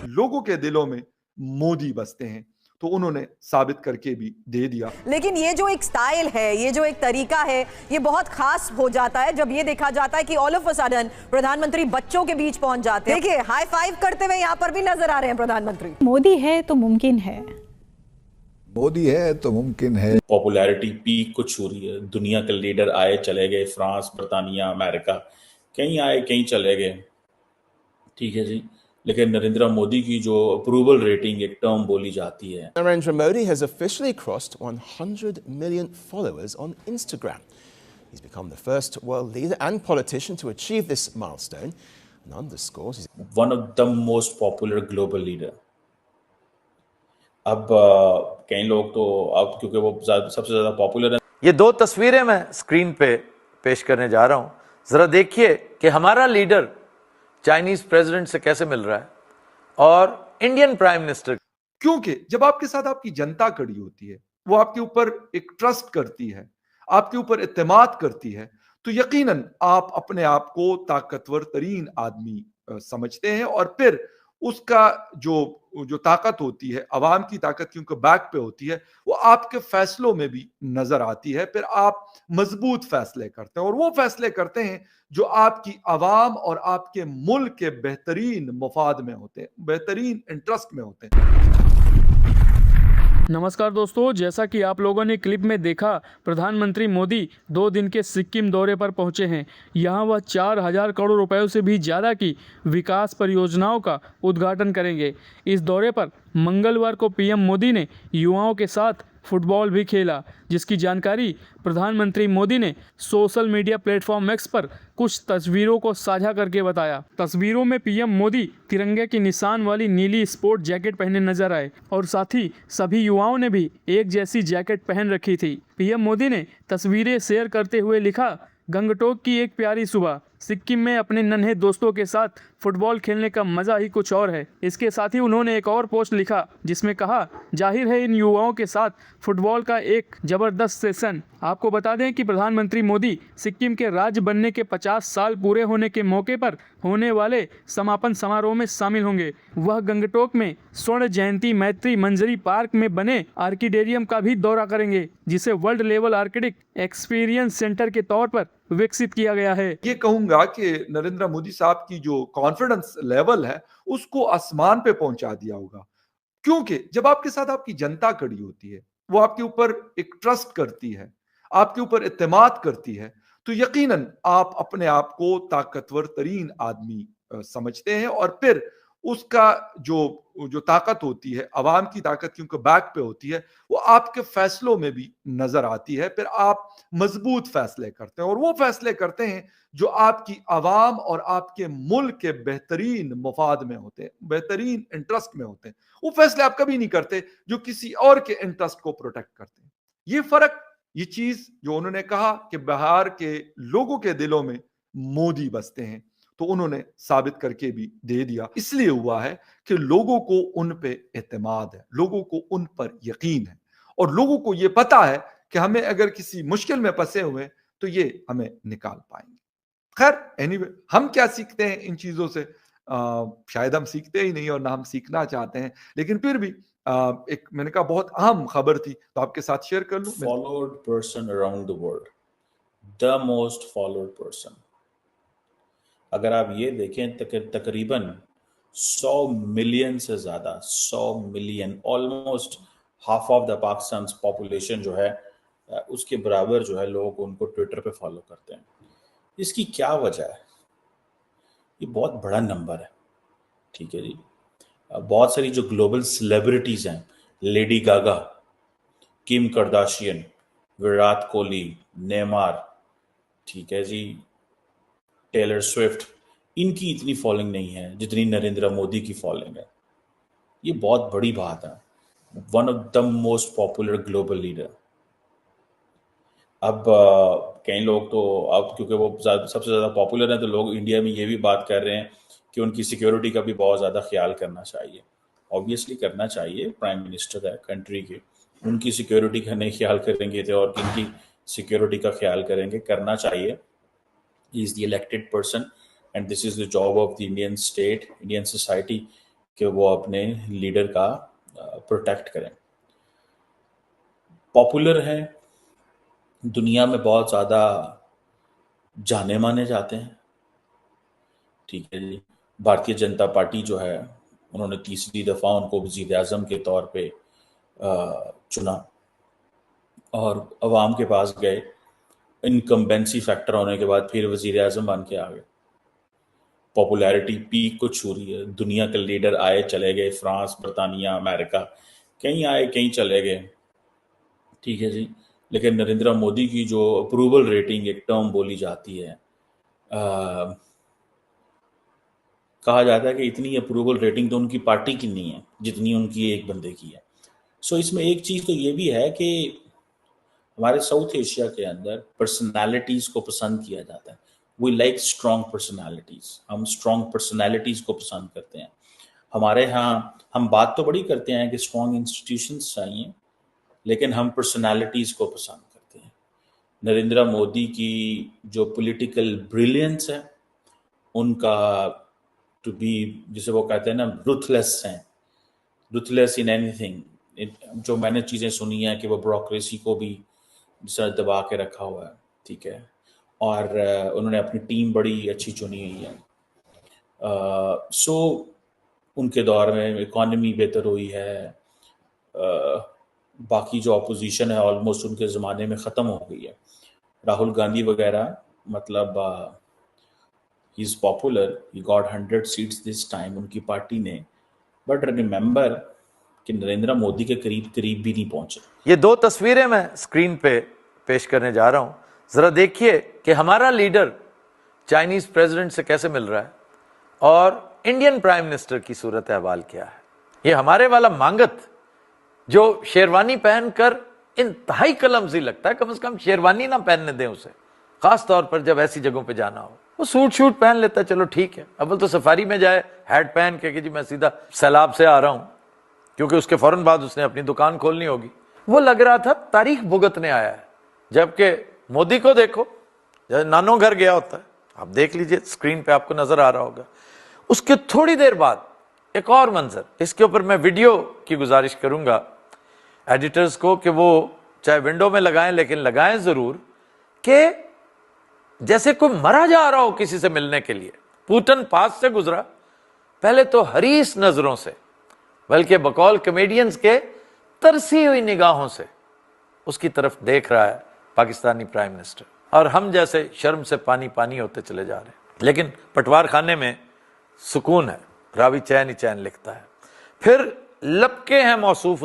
लोगों के दिलों में मोदी बसते हैं, तो उन्होंने साबित करके भी दे दिया। लेकिन ये जो एक स्टाइल है, ये जो एक तरीका है, ये बहुत खास हो जाता है जब ये देखा जाता है कि ऑल ऑफ अ सडन प्रधानमंत्री बच्चों के बीच पहुंच जाते हैं। देखिए, हाई फाइव करते हुए यहाँ पर भी नजर आ रहे हैं प्रधानमंत्री। मोदी है तो मुमकिन है, मोदी है तो मुमकिन है। पॉपुलैरिटी पीक को छू रही है। दुनिया के लीडर आए चले गए, फ्रांस, बर्तानिया, अमेरिका, कहीं आए कहीं चले गए, ठीक है जी। लेकिन नरेंद्र मोदी की जो अप्रूवल रेटिंग एक टर्म बोली जाती है। Narendra Modi has officially crossed 100 million followers on Instagram. He's become the first world leader and politician to achieve this milestone and underscores he's one of the most popular global leader. अब कई लोग तो अब क्योंकि वो सबसे ज्यादा popular है। ये दो तस्वीरें मैं स्क्रीन पे पेश करने जा रहा हूं, जरा देखिए कि हमारा लीडर चाइनीज प्रेसिडेंट से कैसे मिल रहा है और इंडियन प्राइम मिनिस्टर। क्योंकि जब आपके साथ आपकी जनता खड़ी होती है, वो आपके ऊपर एक ट्रस्ट करती है, आपके ऊपर इत्तेमाद करती है, तो यकीनन आप अपने आप को ताकतवर तरीन आदमी समझते हैं। और फिर उसका जो ताकत होती है, अवाम की ताकत क्योंकि बैक पे होती है, वो आपके फैसलों में भी नजर आती है। फिर आप मजबूत फैसले करते हैं और वो फैसले करते हैं जो आपकी अवाम और आपके मुल्क के बेहतरीन मफाद में होते हैं, बेहतरीन इंटरेस्ट में होते हैं। नमस्कार दोस्तों, जैसा कि आप लोगों ने क्लिप में देखा, प्रधानमंत्री मोदी 2 दिन के सिक्किम दौरे पर पहुंचे हैं। यहां वह 4000 करोड़ रुपयों से भी ज़्यादा की विकास परियोजनाओं का उद्घाटन करेंगे। इस दौरे पर मंगलवार को पीएम मोदी ने युवाओं के साथ फुटबॉल भी खेला, जिसकी जानकारी प्रधानमंत्री मोदी ने सोशल मीडिया प्लेटफॉर्म एक्स पर कुछ तस्वीरों को साझा करके बताया। तस्वीरों में पीएम मोदी तिरंगे की निशान वाली नीली स्पोर्ट जैकेट पहने नजर आए और साथ ही सभी युवाओं ने भी एक जैसी जैकेट पहन रखी थी। पीएम मोदी ने तस्वीरें शेयर करते हुए लिखा, गंगटोक की एक प्यारी सुबह, सिक्किम में अपने नन्हे दोस्तों के साथ फुटबॉल खेलने का मज़ा ही कुछ और है। इसके साथ ही उन्होंने एक और पोस्ट लिखा जिसमें कहा, जाहिर है इन युवाओं के साथ फुटबॉल का एक ज़बरदस्त सेशन। आपको बता दें कि प्रधानमंत्री मोदी सिक्किम के राज्य बनने के 50 साल पूरे होने के मौके पर होने वाले समापन समारोह में शामिल होंगे। वह गंगटोक में स्वर्ण जयंती मैत्री मंजरी पार्क में बने आर्किडेरियम का भी दौरा करेंगे, जिसे world level architect experience centre के तौर पर विकसित किया गया है। ये कहूंगा कि नरेंद्र मोदी साहब की जो कॉन्फिडेंस लेवल है उसको आसमान पे पहुंचा दिया होगा, क्योंकि जब आपके साथ आपकी जनता खड़ी होती है, वो आपके ऊपर एक ट्रस्ट करती है, आपके ऊपर इत्तेमाद करती है, तो यकीनन आप अपने आप को ताकतवर तरीन आदमी समझते हैं। और फिर उसका जो ताकत होती है, अवाम की ताकत क्योंकि बैक पे होती है, वो आपके फैसलों में भी नजर आती है। फिर आप मजबूत फैसले करते हैं और वो फैसले करते हैं जो आपकी अवाम और आपके मुल्क के बेहतरीन मफाद में होते हैं, बेहतरीन इंटरेस्ट में होते हैं। वो फैसले आप कभी नहीं करते जो किसी और के इंटरेस्ट को प्रोटेक्ट करते हैं। ये फर्क, ये चीज जो उन्होंने कहा कि बिहार के लोगों के दिलों में मोदी बसते हैं, तो उन्होंने साबित करके भी दे दिया। इसलिए हुआ है कि लोगों को उन पे एतमाद है, लोगों को उन पर यकीन है और लोगों को ये पता है कि हमें अगर किसी मुश्किल में फंसे हुए तो ये हमें निकाल पाएंगे। खैर एनीवे, हम क्या सीखते हैं इन चीजों से? शायद हम सीखते ही नहीं और ना हम सीखना चाहते हैं, लेकिन फिर भी एक मैंने कहा बहुत अहम खबर थी तो आपके साथ शेयर कर लूं। Followed person around the world, the most followed person. अगर आप ये देखें, तकरीबन 100 मिलियन से ज्यादा, 100 million, almost half of the Pakistan population जो है उसके बराबर जो है लोग उनको ट्विटर पे फॉलो करते हैं। इसकी क्या वजह है? ये बहुत बड़ा नंबर है, ठीक है जी। बहुत सारी जो ग्लोबल सेलिब्रिटीज हैं, Lady Gaga, Kim Kardashian, Virat Kohli, Neymar, ठीक है जी, टेलर स्विफ्ट, इनकी इतनी फॉलोइंग नहीं है जितनी नरेंद्र मोदी की फॉलोइंग है। ये बहुत बड़ी बात है। One of the most popular global leader. अब कई लोग तो अब क्योंकि वो सबसे ज़्यादा पॉपुलर हैं, तो लोग इंडिया में ये भी बात कर रहे हैं कि उनकी सिक्योरिटी का भी बहुत ज़्यादा ख्याल करना चाहिए। ऑब्वियसली करना चाहिए, प्राइम मिनिस्टर है कंट्री के, उनकी सिक्योरिटी का नहीं ख्याल करेंगे तो और किनकी सिक्योरिटी का ख्याल करेंगे, करना चाहिए। He is the elected person and this is the job of the Indian state, Indian society, कि वो अपने लीडर का प्रोटेक्ट करें। पॉपुलर हैं, दुनिया में बहुत ज़्यादा जाने माने जाते हैं, ठीक है जी। भारतीय जनता पार्टी जो है, उन्होंने तीसरी दफ़ा उनको वज़ीर आज़म के तौर पे चुना और अवाम के पास गए, इनकम्बेंसी फैक्टर होने के बाद फिर वज़ीर आज़म बन के आ गए। पॉपुलैरिटी पीक को छू रही है, दुनिया के लीडर आए चले गए, फ्रांस, बरतानिया, अमेरिका, कहीं आए कहीं चले गए, ठीक है जी। लेकिन नरेंद्र मोदी की जो अप्रूवल रेटिंग एक टर्म बोली जाती है, कहा जाता है कि इतनी अप्रूवल रेटिंग तो उनकी पार्टी की नहीं है जितनी उनकी एक बंदे की है। सो इसमें एक चीज़ तो ये भी है कि हमारे साउथ एशिया के अंदर पर्सनालिटीज़ को पसंद किया जाता है। वी लाइक स्ट्रॉन्ग पर्सनालिटीज़, हम स्ट्रॉन्ग पर्सनालिटीज़ को पसंद करते हैं। हमारे यहाँ हम बात तो बड़ी करते हैं कि स्ट्रॉन्ग इंस्टीट्यूशंस चाहिए, लेकिन हम पर्सनालिटीज़ को पसंद करते हैं। नरेंद्र मोदी की जो पॉलिटिकल ब्रिलियंस है, उनका टू बी, जिसे वो कहते हैं ना, रुथलेस हैं, रुथलेस इन एनीथिंग। जो मैंने चीज़ें सुनी हैं कि वो ब्यूरोक्रेसी को भी जिसे दबा के रखा हुआ है, ठीक है, और उन्होंने अपनी टीम बड़ी अच्छी चुनी हुई है। सो उनके दौर में इकॉनमी बेहतर हुई है, बाकी जो अपोजिशन है ऑलमोस्ट उनके ज़माने में ख़त्म हो गई है। राहुल गांधी वगैरह, मतलब he is popular, he got 100 seats this time उनकी पार्टी ने, बट रिमेंबर कि नरेंद्र मोदी के करीब करीब भी नहीं पहुंचे। ये दो तस्वीरें मैं स्क्रीन पे पेश करने जा रहा हूं, जरा देखिए कि हमारा लीडर चाइनीज प्रेसिडेंट से कैसे मिल रहा है और इंडियन प्राइम मिनिस्टर की सूरत अहवाल क्या है। ये हमारे वाला मांगत जो शेरवानी पहनकर इंतहाई कलमजी लगता है, कम से कम शेरवानी ना पहनने दें उसे, खास तौर पर जब ऐसी जगहों पे जाना हो। वो सूट शूट पहन लेता है, चलो ठीक है। अव्वल तो सफारी में जाए हैट पहन के कि जी मैं सीधा सैलाब से आ रहा हूं, क्योंकि उसके फौरन बाद उसने अपनी दुकान खोलनी होगी। वो लग रहा था तारीख भुगतने आया है, जबकि मोदी को देखो जैसे नानो घर गया होता है। आप देख लीजिए, स्क्रीन पे आपको नजर आ रहा होगा। उसके थोड़ी देर बाद एक और मंजर, इसके ऊपर मैं वीडियो की गुजारिश करूंगा एडिटर्स को कि वो चाहे विंडो में लगाएं, लेकिन लगाएं जरूर, कि जैसे कोई मरा जा रहा हो किसी से मिलने के लिए। पुतिन पास से गुजरा, पहले तो हरीस नजरों से, बल्कि बकौल कॉमेडियंस के तरसी हुई निगाहों से उसकी तरफ देख रहा है पाकिस्तानी प्राइम मिनिस्टर, और हम जैसे शर्म से पानी पानी होते चले जा रहे हैं। लेकिन पटवार खाने में सुकून है, रावी चैन ही चैन लिखता है। फिर लपके हैं मौसूफ